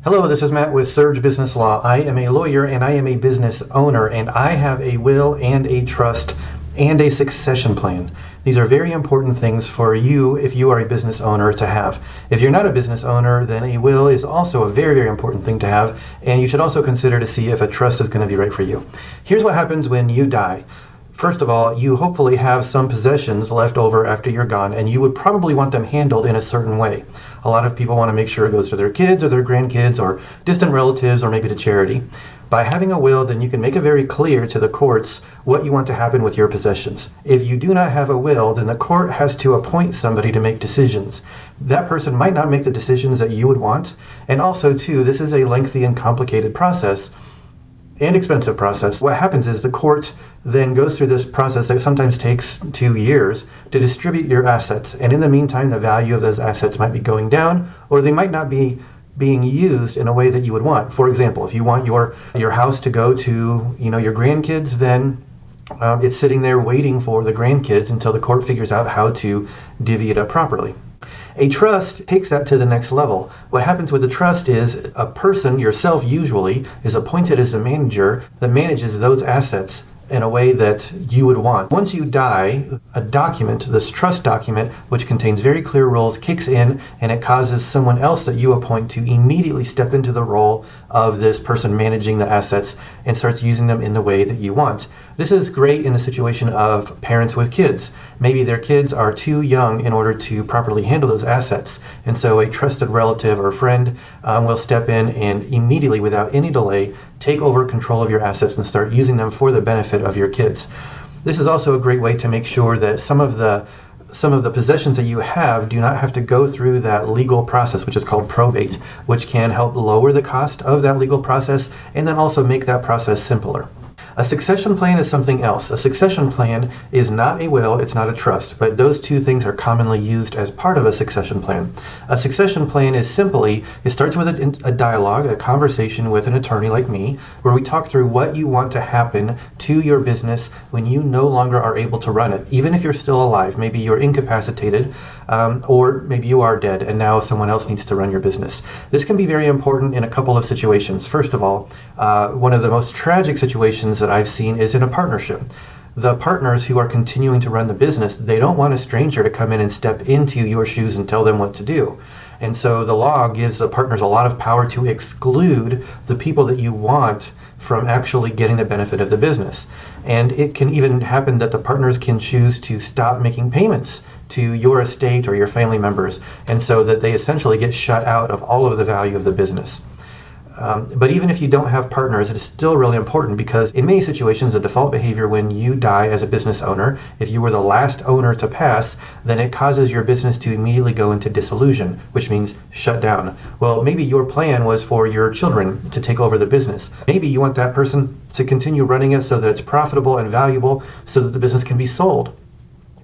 Hello, this is Matt with Surge Business Law. I am a lawyer and I am a business owner, and I have a will and a trust and a succession plan. These are very important things for you if you are a business owner to have. If you're not a business owner, then a will is also a very, very important thing to have, and you should also consider to see if a trust is going to be right for you. Here's what happens when you die. First of all, you hopefully have some possessions left over after you're gone, and you would probably want them handled in a certain way. A lot of people want to make sure it goes to their kids or their grandkids or distant relatives or maybe to charity. By having a will, then you can make it very clear to the courts what you want to happen with your possessions. If you do not have a will, then the court has to appoint somebody to make decisions. That person might not make the decisions that you would want, and also too, this is a lengthy and complicated process and expensive process. What happens is the court then goes through this process that sometimes takes 2 years to distribute your assets. And in the meantime, the value of those assets might be going down, or they might not be being used in a way that you would want. For example, if you want your house to go to your grandkids, then it's sitting there waiting for the grandkids until the court figures out how to divvy it up properly. A trust takes that to the next level. What happens with a trust is a person, yourself usually, is appointed as the manager that manages those assets in a way that you would want. Once you die, a document, this trust document, which contains very clear rules, kicks in, and it causes someone else that you appoint to immediately step into the role of this person managing the assets and starts using them in the way that you want. This is great in the situation of parents with kids. Maybe their kids are too young in order to properly handle those assets, and so a trusted relative or friend will step in and immediately, without any delay, take over control of your assets and start using them for the benefit of your kids. This is also a great way to make sure that some of the possessions that you have do not have to go through that legal process, which is called probate, which can help lower the cost of that legal process and then also make that process simpler. A succession plan is something else. A succession plan is not a will, it's not a trust, but those two things are commonly used as part of a succession plan. A succession plan is simply, it starts with a dialogue, a conversation with an attorney like me, where we talk through what you want to happen to your business when you no longer are able to run it. Even if you're still alive, maybe you're incapacitated, or maybe you are dead and now someone else needs to run your business. This can be very important in a couple of situations. First of all, one of the most tragic situations that I've seen is in a partnership. The partners who are continuing to run the business, they don't want a stranger to come in and step into your shoes and tell them what to do. And so the law gives the partners a lot of power to exclude the people that you want from actually getting the benefit of the business. And it can even happen that the partners can choose to stop making payments to your estate or your family members, and so that they essentially get shut out of all of the value of the business. But even if you don't have partners, it is still really important, because in many situations, the default behavior when you die as a business owner, if you were the last owner to pass, then it causes your business to immediately go into dissolution, which means shut down. Well, maybe your plan was for your children to take over the business. Maybe you want that person to continue running it so that it's profitable and valuable so that the business can be sold.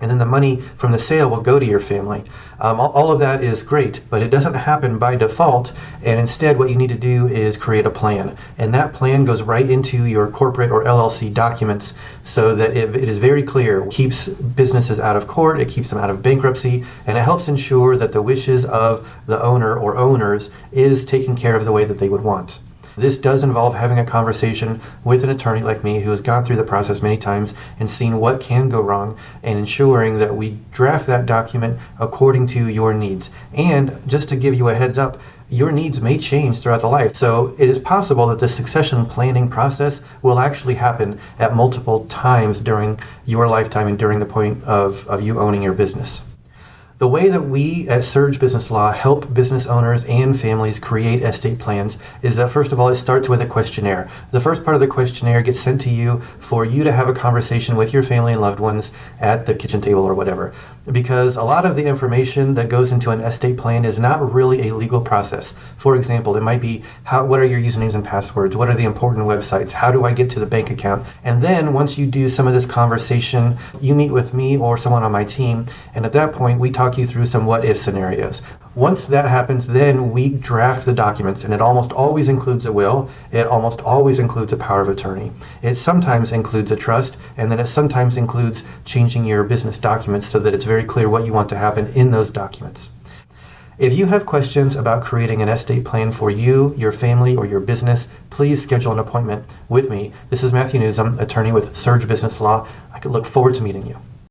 And then the money from the sale will go to your family. All of that is great, but it doesn't happen by default. And instead, what you need to do is create a plan. And that plan goes right into your corporate or LLC documents so that it is very clear. It keeps businesses out of court, it keeps them out of bankruptcy, and it helps ensure that the wishes of the owner or owners is taken care of the way that they would want. This does involve having a conversation with an attorney like me who has gone through the process many times and seen what can go wrong, and ensuring that we draft that document according to your needs. And just to give you a heads up, your needs may change throughout the life. So it is possible that the succession planning process will actually happen at multiple times during your lifetime and during the point of you owning your business. The way that we at Surge Business Law help business owners and families create estate plans is that, first of all, it starts with a questionnaire. The first part of the questionnaire gets sent to you for you to have a conversation with your family and loved ones at the kitchen table or whatever. Because a lot of the information that goes into an estate plan is not really a legal process. For example, it might be what are your usernames and passwords? What are the important websites? How do I get to the bank account? And then once you do some of this conversation, you meet with me or someone on my team, and at that point we talk you through some what-if scenarios. Once that happens, then we draft the documents, and it almost always includes a will. It almost always includes a power of attorney. It sometimes includes a trust, and then it sometimes includes changing your business documents so that it's very clear what you want to happen in those documents. If you have questions about creating an estate plan for you, your family, or your business, please schedule an appointment with me. This is Matthew Newsom, attorney with Surge Business Law. I could look forward to meeting you.